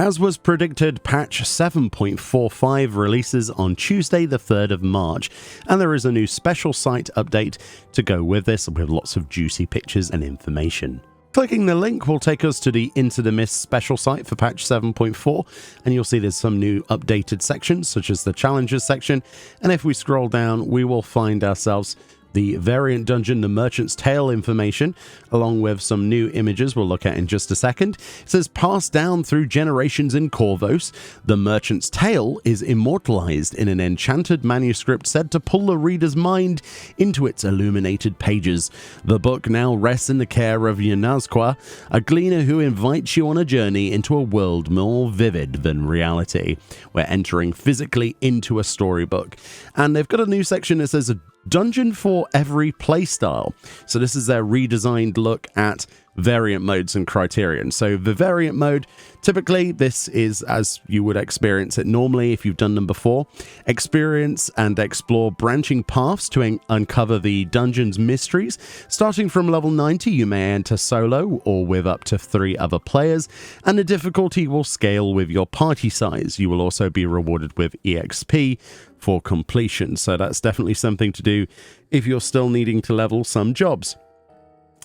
As was predicted, patch 7.45 releases on Tuesday the 3rd of March, and there is a new special site update to go with this with lots of juicy pictures and information. Clicking the link will take us to the Into the Mist special site for patch 7.4, and you'll see there's some new updated sections such as the challenges section, and if we scroll down we will find ourselves the variant dungeon, the Merchant's Tale information, along with some new images we'll look at in just a second. It says, passed down through generations in Corvos, the Merchant's Tale is immortalized in an enchanted manuscript said to pull the reader's mind into its illuminated pages. The book now rests in the care of Yanazqua, a gleaner who invites you on a journey into a world more vivid than reality. We're entering physically into a storybook. And they've got a new section that says, Dungeon for every playstyle. So this is their redesigned look at variant modes and criterion. So the variant mode, typically this is as you would experience it normally if you've done them before. Experience and explore branching paths to uncover the dungeon's mysteries. Starting from level 90, you may enter solo or with up to 3 other players, and the difficulty will scale with your party size. You will also be rewarded with EXP for completion, so that's definitely something to do if you're still needing to level some jobs.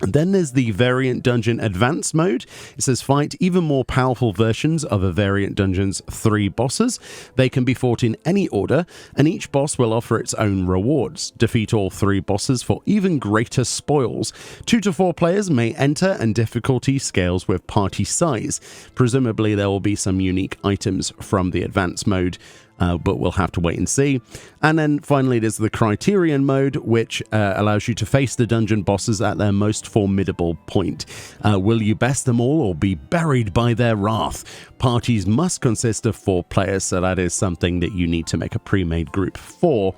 And then there's the Variant Dungeon Advanced mode. It says fight even more powerful versions of a Variant Dungeon's 3 bosses. They can be fought in any order, and each boss will offer its own rewards. Defeat all 3 bosses for even greater spoils. 2 to 4 players may enter, and difficulty scales with party size. Presumably there will be some unique items from the Advanced mode, but we'll have to wait and see. And then finally there's the Criterion mode, which allows you to face the dungeon bosses at their most formidable point. Will you best them all or be buried by their wrath? Parties must consist of 4 players, so that is something that you need to make a pre-made group for.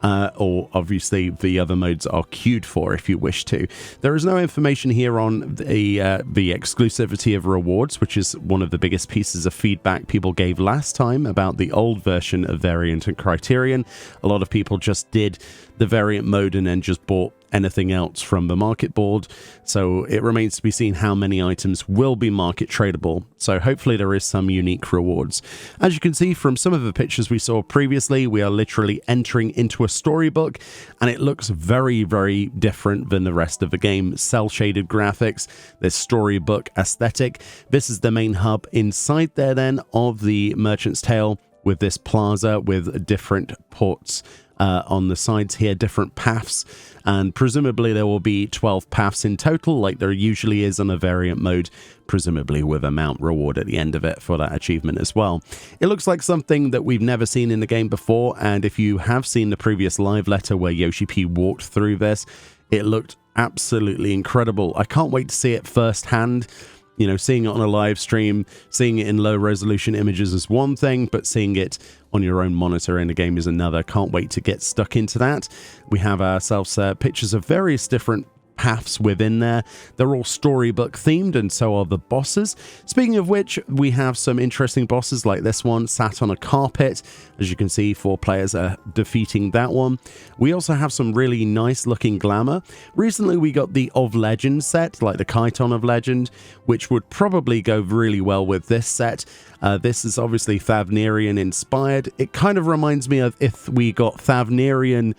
Or obviously the other modes are queued for if you wish to. There is no information here on the exclusivity of rewards, which is one of the biggest pieces of feedback people gave last time about the old version of Variant and Criterion. A lot of people just did the variant mode and then just bought anything else from the market board, so it remains to be seen how many items will be market tradable, so hopefully there is some unique rewards. As you can see from some of the pictures we saw previously, we are literally entering into a storybook, and it looks very, very different than the rest of the game. Cel-shaded graphics, this storybook aesthetic. This is the main hub inside there then of the Merchant's Tale, with this plaza with different ports on the sides here, different paths, and presumably there will be 12 paths in total like there usually is on a variant mode, presumably with a mount reward at the end of it for that achievement as well. It looks like something that we've never seen in the game before, and if you have seen the previous live letter where Yoshi P walked through this, it looked absolutely incredible. I can't wait to see it firsthand. You know, seeing it on a live stream, seeing it in low resolution images is one thing, but seeing it on your own monitor in a game is another. Can't wait to get stuck into that. We have ourselves pictures of various different paths within there. They're all storybook themed, and so are the bosses. Speaking of which, we have some interesting bosses like this one sat on a carpet. As you can see, 4 players are defeating that one. We also have some really nice looking glamour. Recently we got the Of Legend set, like the Chiton of Legend, which would probably go really well with this set. This is obviously Thavnerian inspired. It kind of reminds me of if we got Thavnerian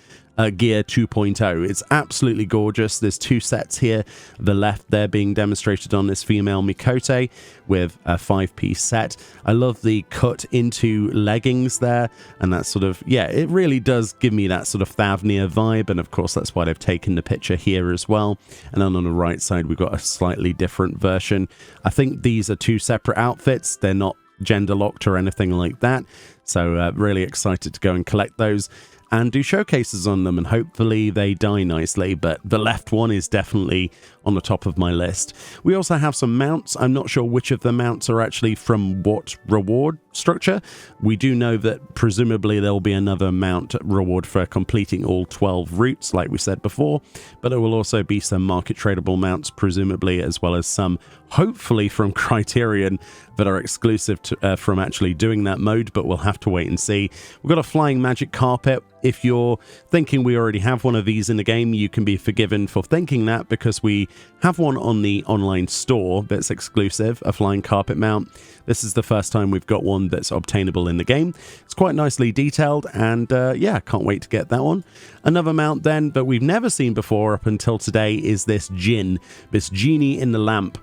Gear 2.0. It's absolutely gorgeous. There's 2 sets here. The left there being demonstrated on this female Mikote with a 5-piece set. I love the cut into leggings there, and that sort of, yeah, it really does give me that sort of Thavnir vibe, and of course that's why they've taken the picture here as well. And then on the right side we've got a slightly different version. I think these are 2 separate outfits. They're not gender locked or anything like that, so really excited to go and collect those and do showcases on them, and hopefully they die nicely, but the left one is definitely on the top of my list. We also have some mounts. I'm not sure which of the mounts are actually from what reward structure. We do know that presumably there will be another mount reward for completing all 12 routes, like we said before, but there will also be some market tradable mounts, presumably, as well as some, hopefully from Criterion, that are exclusive to, from actually doing that mode, but we'll have to wait and see. We've got a flying magic carpet. If you're thinking we already have one of these in the game, you can be forgiven for thinking that, because we have one on the online store that's exclusive, a flying carpet mount. This is the first time we've got one that's obtainable in the game. It's quite nicely detailed, and yeah, can't wait to get that one. Another mount then that we've never seen before up until today is this Jinn, this genie in the lamp.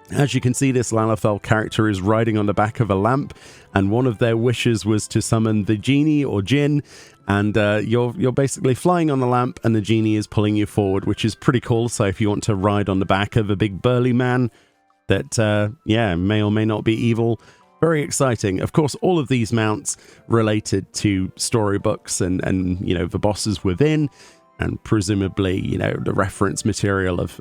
As you can see, this Lalafell character is riding on the back of a lamp, and one of their wishes was to summon the genie or Jinn, and you're basically flying on the lamp and the genie is pulling you forward, which is pretty cool. So if you want to ride on the back of a big burly man that yeah, may or may not be evil, very exciting. Of course, all of these mounts related to storybooks and you know, the bosses within, and presumably, you know, the reference material of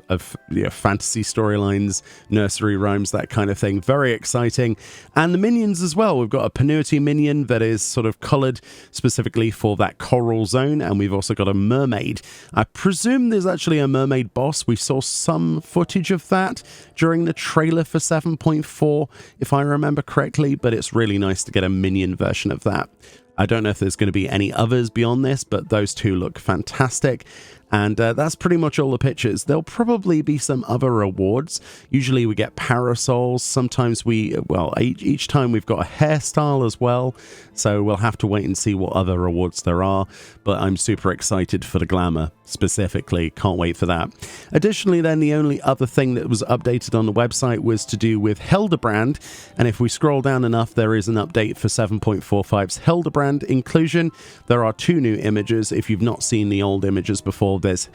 you know, fantasy storylines, nursery rhymes, that kind of thing. Very exciting. And the minions as well. We've got a Penuity minion that is sort of coloured specifically for that coral zone, and we've also got a mermaid. I presume there's actually a mermaid boss. We saw some footage of that during the trailer for 7.4, if I remember correctly, but it's really nice to get a minion version of that. I don't know if there's going to be any others beyond this, but those two look fantastic. And that's pretty much all the pictures. There'll probably be some other awards. Usually we get parasols. Sometimes well, each time we've got a hairstyle as well. So we'll have to wait and see what other awards there are. But I'm super excited for the glamour specifically. Can't wait for that. Additionally, then, the only other thing that was updated on the website was to do with Hildibrand. And if we scroll down enough, there is an update for 7.45's Hildibrand inclusion. There are 2 new images. If you've not seen the old images before, there's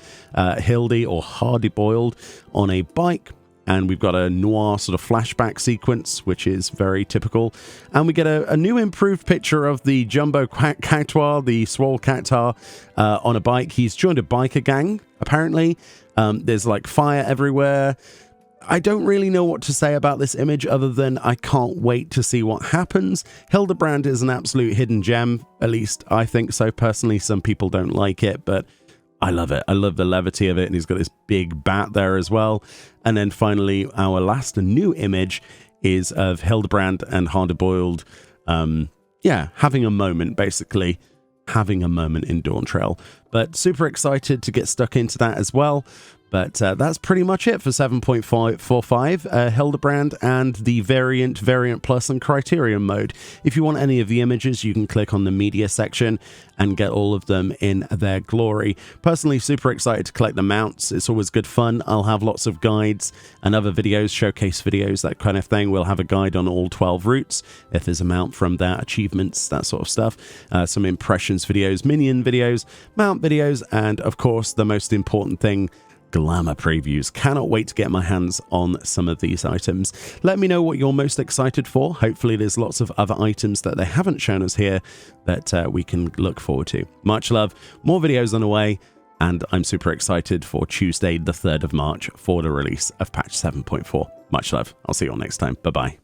Hildy or Hardy Boiled on a bike, and we've got a noir sort of flashback sequence, which is very typical. And we get a new improved picture of the Jumbo Cactuar, the Swole Cactuar, on a bike. He's joined a biker gang, apparently. There's like fire everywhere. I don't really know what to say about this image other than I can't wait to see what happens. Hildibrand is an absolute hidden gem, at least I think so personally. Some people don't like it, but I love it. I love the levity of it, and he's got this big bat there as well. And then finally, our last new image is of Hildibrand and Hardy Boiled, yeah, having a moment, basically. Having a moment in Dawntrail. But super excited to get stuck into that as well. But that's pretty much it for 7.45, Hildibrand and the Variant Plus and Criterion mode. If you want any of the images, you can click on the media section and get all of them in their glory. Personally, super excited to collect the mounts. It's always good fun. I'll have lots of guides and other videos, showcase videos, that kind of thing. We'll have a guide on all 12 routes, if there's a mount from that, achievements, that sort of stuff. Some impressions videos, minion videos, mount videos, and of course, the most important thing, glamour previews. Cannot wait to get my hands on some of these items. Let me know what you're most excited for. Hopefully there's lots of other items that they haven't shown us here that we can look forward to. Much love, more videos on the way, and I'm super excited for Tuesday the 3rd of March for the release of patch 7.4. Much love. I'll see you all next time. Bye bye.